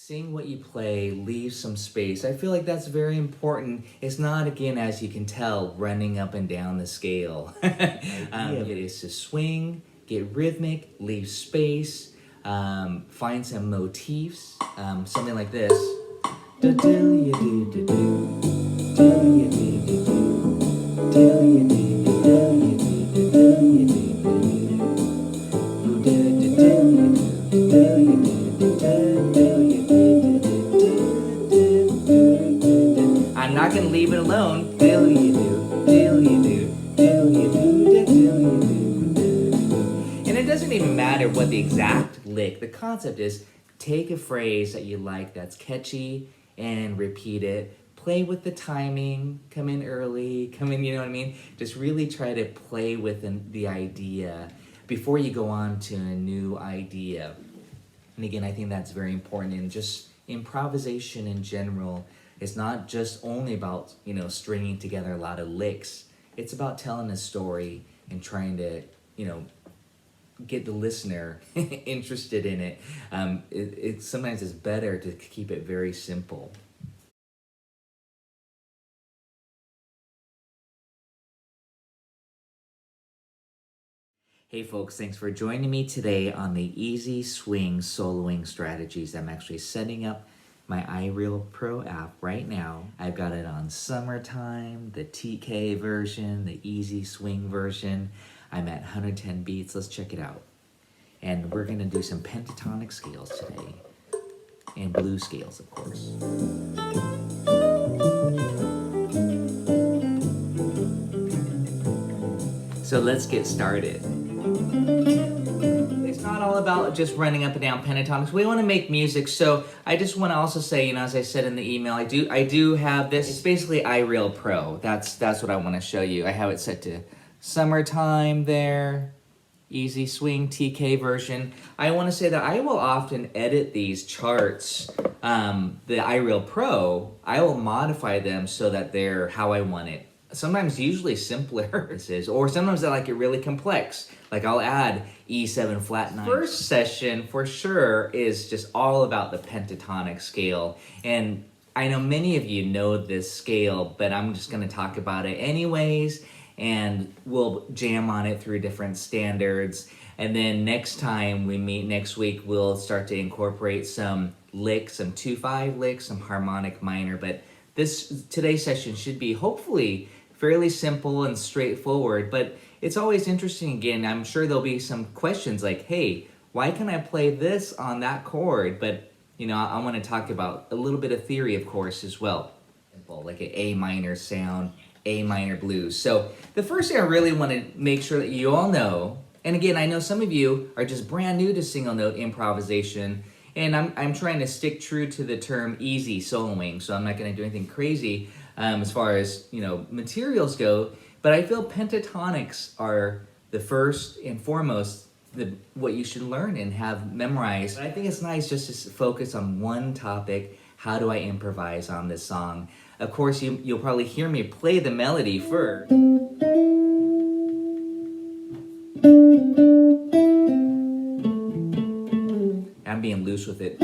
Sing what you play, leave some space. I feel like that's very important. It's not, again, as you can tell, running up and down the scale. It is to swing, get rhythmic, leave space, find some motifs, something like this. I'm not gonna leave it alone. Till you do, till you do, till you do, till you do. And it doesn't even matter what the exact lick. The concept is take a phrase that you like that's catchy and repeat it. Play with the timing, come in early, come in, you know what I mean? Just really try to play with the idea before you go on to a new idea. And again, I think that's very important. And just improvisation in general is not just only about, stringing together a lot of licks. It's about telling a story and trying to, get the listener interested in it. Sometimes it's better to keep it very simple. Hey folks, thanks for joining me today on the Easy Swing Soloing Strategies. I'm actually setting up my iReal Pro app right now. I've got it on Summertime, the TK version, the Easy Swing version. I'm at 110 beats. Let's check it out. And we're gonna do some pentatonic scales today, and blues scales, of course. So let's get started. It's not all about just running up and down pentatonics. We want to make music, so I just want to also say, as I said in the email, I do have this. It's basically iReal Pro. That's what I want to show you. I have it set to Summertime there, Easy Swing TK version. I want to say that I will often edit these charts. The iReal Pro, I will modify them so that they're how I want it. Sometimes usually simpler, or sometimes I like it really complex. Like I'll add E7 flat 9. First session for sure is just all about the pentatonic scale. And I know many of you know this scale, but I'm just gonna talk about it anyways, and we'll jam on it through different standards. And then next time we meet next week, we'll start to incorporate some licks, some 2/5 licks, some harmonic minor. But today's session should be hopefully fairly simple and straightforward, but it's always interesting. Again, I'm sure there'll be some questions like, hey, why can I play this on that chord? But, I want to talk about a little bit of theory, of course, as well. Simple, like an A minor sound, A minor blues. So the first thing I really want to make sure that you all know, and again, I know some of you are just brand new to single note improvisation, and I'm trying to stick true to the term easy soloing, so I'm not going to do anything crazy as far as, materials go, but I feel pentatonics are the first and foremost what you should learn and have memorized. But I think it's nice just to focus on one topic. How do I improvise on this song? Of course, you'll probably hear me play the melody first. I'm being loose with it.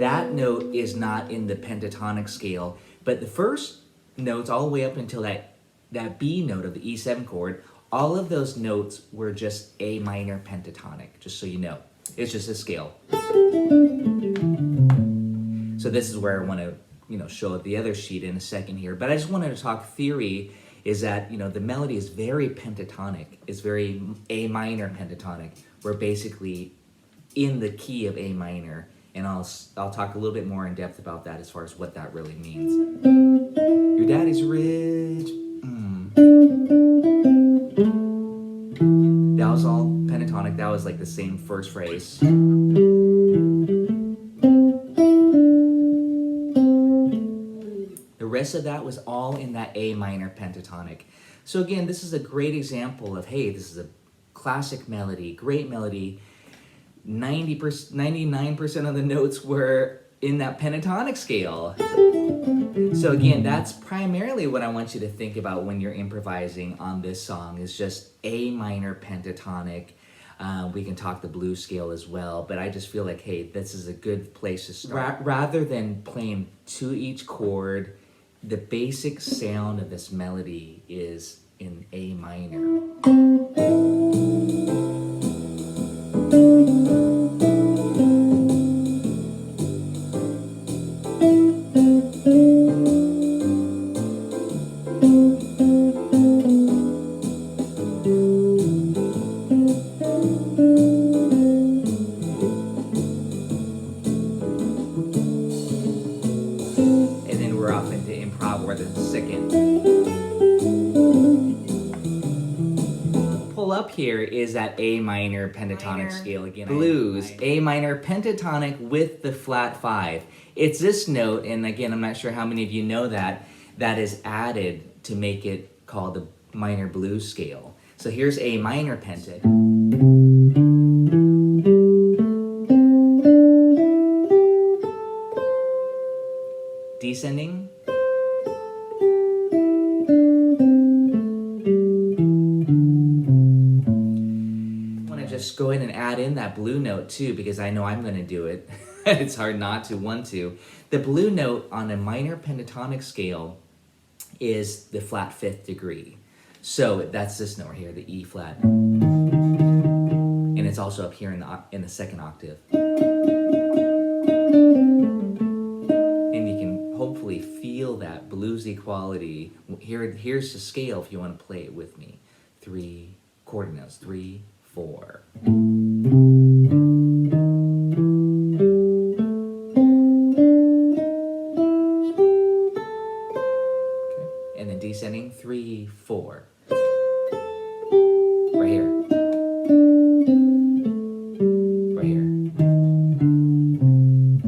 That note is not in the pentatonic scale, but the first notes all the way up until that B note of the E7 chord, all of those notes were just A minor pentatonic, just so you know. It's just a scale. So this is where I want to, show the other sheet in a second here, but I just wanted to talk theory is that, the melody is very pentatonic. It's very A minor pentatonic. We're basically in the key of A minor. And I'll talk a little bit more in depth about that as far as what that really means. Your daddy's rich. That was all pentatonic. That was like the same first phrase. The rest of that was all in that A minor pentatonic. So again, this is a great example of, hey, this is a classic melody, great melody. 99% of the notes were in that pentatonic scale. So again, that's primarily what I want you to think about when you're improvising on this song, is just A minor pentatonic. We can talk the blues scale as well, but I just feel like, hey, this is a good place to start. Rather than playing to each chord, the basic sound of this melody is in A minor. Up here is that A minor pentatonic scale again. Blues, A minor pentatonic with the flat 5. It's this note, and again, I'm not sure how many of you know that is added to make it called the minor blues scale. So here's A minor pentat. Descending. Just go ahead and add in that blue note too, because I know I'm going to do it. It's hard not to want to. The blue note on a minor pentatonic scale is the flat 5th degree. So that's this note right here, the E flat. And it's also up here in the 2nd octave. And you can hopefully feel that bluesy quality. Here's the scale if you want to play it with me. 3 quarter notes, 3, 4. Okay. And then descending 3, 4. Right here. Right here.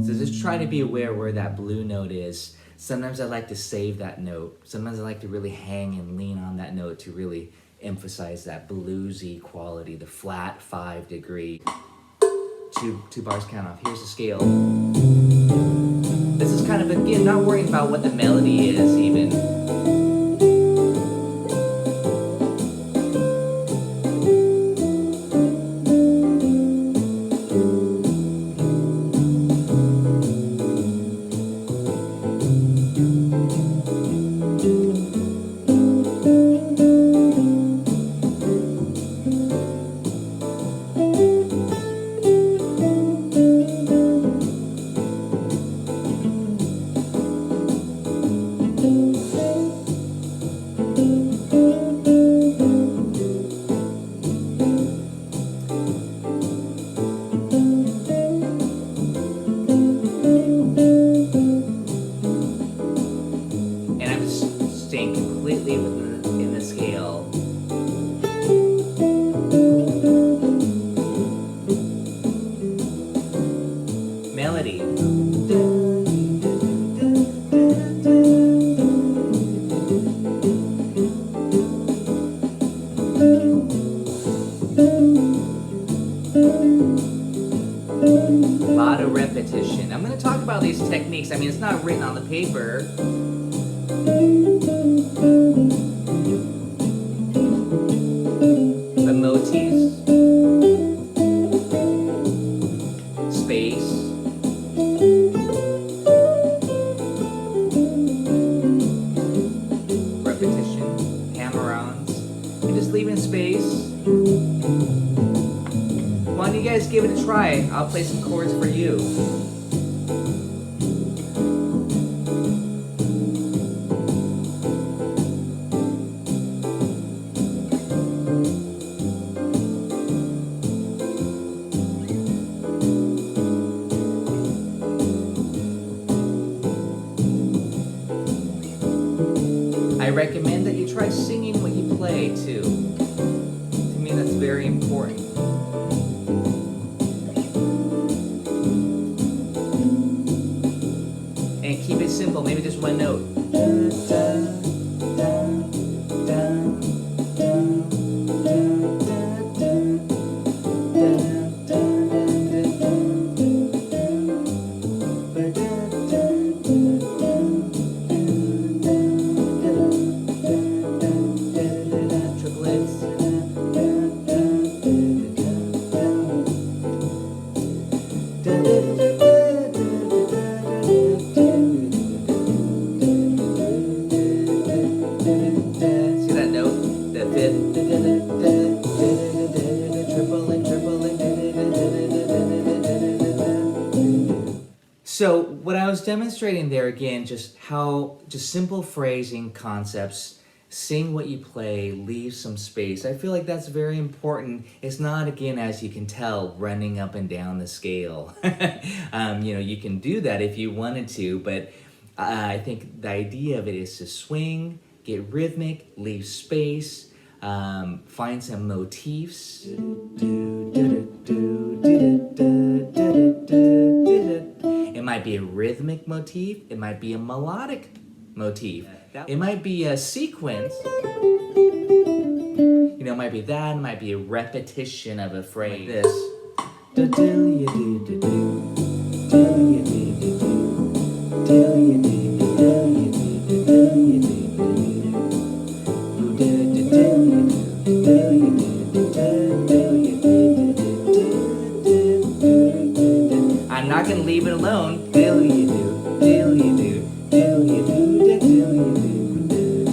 So just try to be aware where that blue note is. Sometimes I like to save that note. Sometimes I like to really hang and lean on that note to really emphasize that bluesy quality, the flat 5 degree. Two bars count off. Here's the scale. This is kind of, again, not worrying about what the melody is even. In the scale. Melody. A lot of repetition. I'm going to talk about these techniques. I mean, it's not written on the paper. The motifs, space, repetition, hammer-ons, and just leave it in space. Why don't you guys give it a try? I'll play some chords for you. I recommend that you try singing what you play too. To me, that's very important. And keep it simple, maybe just one note. So what I was demonstrating there again, just simple phrasing concepts, sing what you play, leave some space. I feel like that's very important. It's not, again, as you can tell, running up and down the scale. You can do that if you wanted to, but I think the idea of it is to swing, get rhythmic, leave space, find some motifs. It might be a rhythmic motif, it might be a melodic motif, it might be a sequence. It might be that, it might be a repetition of a phrase. Like this. I'm not gonna leave it alone. Till you do, till you do, till you do, till you do.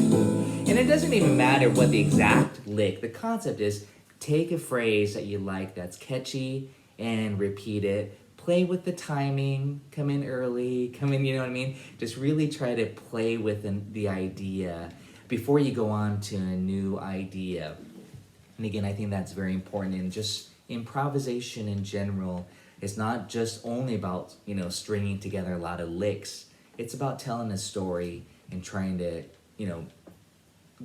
And it doesn't even matter what the exact lick. The concept is take a phrase that you like that's catchy and repeat it. Play with the timing, come in early, come in, you know what I mean? Just really try to play with the idea before you go on to a new idea. And again, I think that's very important. And just improvisation in general is not just only about, stringing together a lot of licks. It's about telling a story and trying to,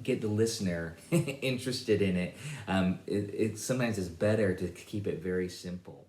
get the listener interested in it. Sometimes it's better to keep it very simple.